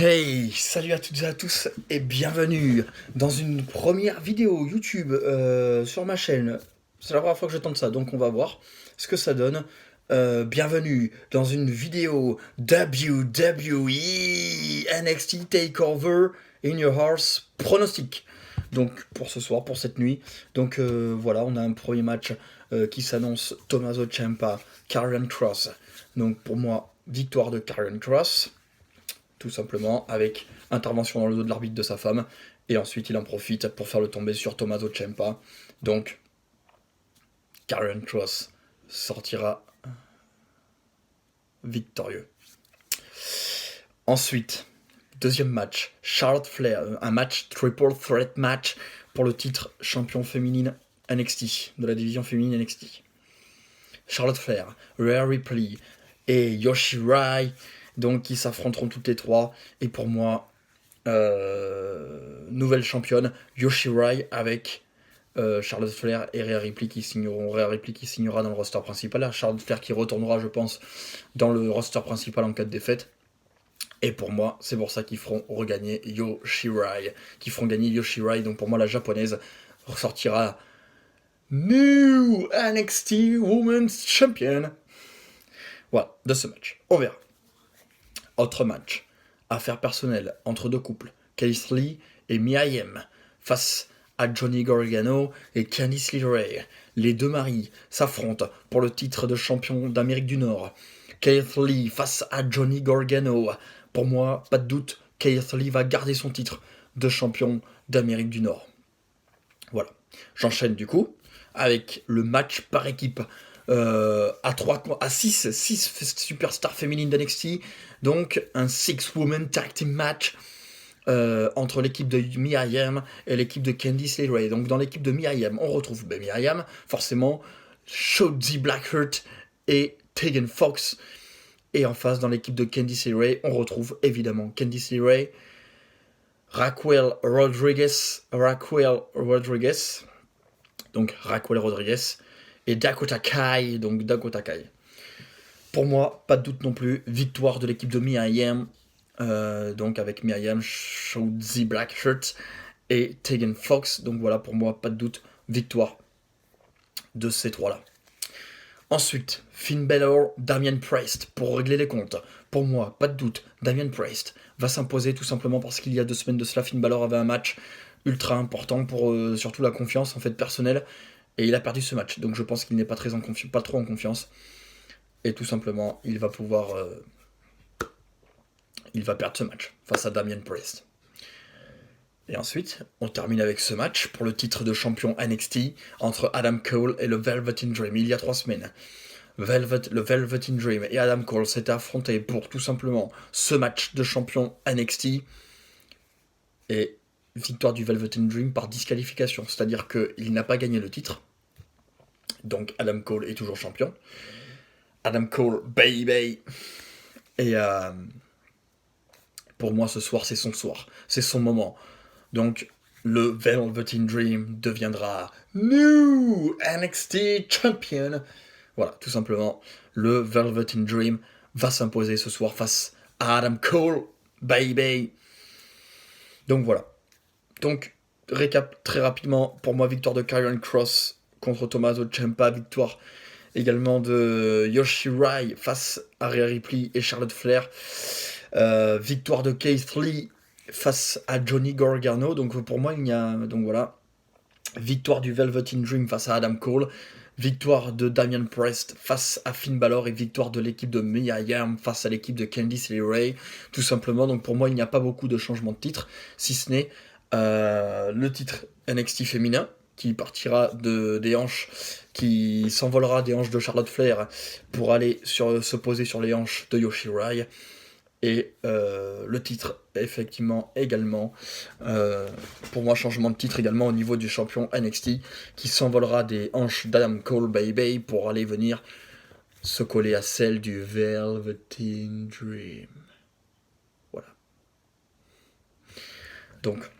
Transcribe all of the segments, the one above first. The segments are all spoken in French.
Hey, salut à toutes et à tous et bienvenue dans une première vidéo YouTube sur ma chaîne. C'est la première fois que je tente ça, donc on va voir ce que ça donne. Bienvenue dans une vidéo WWE NXT Takeover in Your Hearts pronostic. Donc pour ce soir, pour cette nuit. Donc voilà, on a un premier match qui s'annonce Tommaso Ciampa, Karrion Kross. Donc pour moi, victoire de Karrion Kross. Tout simplement, avec intervention dans le dos de l'arbitre de sa femme, et ensuite il en profite pour faire le tomber sur Tommaso Ciampa. Donc, Karrion Kross sortira victorieux. Ensuite, deuxième match, Charlotte Flair, un match triple threat match pour le titre champion féminine NXT, de la division féminine NXT. Charlotte Flair, Rhea Ripley et Io Shirai, donc qui s'affronteront toutes les trois. Et pour moi, nouvelle championne, Io Shirai avec Charlotte Flair et Rhea Ripley qui signeront. Rhea Ripley qui signera dans le roster principal. Là, Charlotte Flair qui retournera, je pense, dans le roster principal en cas de défaite. Et pour moi, c'est pour ça qu'ils feront regagner Io Shirai. Donc pour moi, la japonaise ressortira New NXT Women's Champion. Voilà, de ce match. On verra. Autre match. Affaire personnelle entre deux couples. Keith Lee et Mia Yim face à Johnny Gargano et Candice LeRae. Les deux maris s'affrontent pour le titre de champion d'Amérique du Nord. Keith Lee face à Johnny Gargano. Pour moi, pas de doute, Keith Lee va garder son titre de champion d'Amérique du Nord. Voilà. J'enchaîne du coup avec le match par équipe. À 6 superstars féminines d'NXT, donc un 6-woman tag team match entre l'équipe de Mia Yim et l'équipe de Candice LeRae. Donc dans l'équipe de Mia Yim, on retrouve Mia Yim, forcément, Shotzi Blackheart et Tegan Fox. Et en face, dans l'équipe de Candice LeRae, on retrouve évidemment Candice LeRae, Raquel Rodriguez, et Dakota Kai, Pour moi, pas de doute non plus, victoire de l'équipe de Mia Yim, donc avec Mia Yim, Shotzi Blackheart et Tegan Fox. Donc voilà, pour moi, pas de doute, victoire de ces trois-là. Ensuite, Finn Balor, Damien Priest, pour régler les comptes. Pour moi, pas de doute, Damien Priest va s'imposer tout simplement parce qu'il y a 2 semaines de cela, Finn Balor avait un match ultra important pour surtout la confiance en fait personnelle. Et il a perdu ce match, donc je pense qu'il n'est pas trop en confiance. Et tout simplement, il va perdre ce match face à Damien Priest. Et ensuite, on termine avec ce match pour le titre de champion NXT entre Adam Cole et le Velveteen Dream. Il y a 3 semaines, le Velveteen Dream et Adam Cole s'étaient affrontés pour tout simplement ce match de champion NXT. Et victoire du Velveteen Dream par disqualification, c'est-à-dire qu'il n'a pas gagné le titre. Donc Adam Cole est toujours champion. Adam Cole, baby. Et pour moi, ce soir, c'est son soir. C'est son moment. Donc, le Velveteen Dream deviendra New NXT Champion. Voilà, tout simplement. Le Velveteen Dream va s'imposer ce soir face à Adam Cole, baby. Donc voilà. Donc, récap très rapidement. Pour moi, victoire de Karrion Kross contre Tommaso Ciampa. Victoire également de Io Shirai face à Rhea Ripley et Charlotte Flair. Victoire de Keith Lee face à Johnny Gargano. Donc pour moi, il y a... Donc voilà. Victoire du Velveteen Dream face à Adam Cole. Victoire de Damien Priest face à Finn Balor. Et victoire de l'équipe de Mia Yim face à l'équipe de Candice LeRae. Tout simplement. Donc pour moi, il n'y a pas beaucoup de changements de titre. Si ce n'est le titre NXT féminin qui partira des hanches, qui s'envolera des hanches de Charlotte Flair pour aller se poser sur les hanches de Io Shirai. Et le titre, effectivement, également, pour moi, changement de titre également au niveau du champion NXT, qui s'envolera des hanches d'Adam Cole, baby, pour aller venir se coller à celle du Velveteen Dream. Voilà. Donc,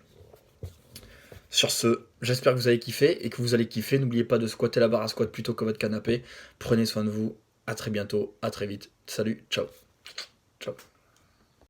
sur ce, j'espère que vous avez kiffé et que vous allez kiffer. N'oubliez pas de squatter la barre à squat plutôt que votre canapé. Prenez soin de vous. À très bientôt. À très vite. Salut. Ciao. Ciao.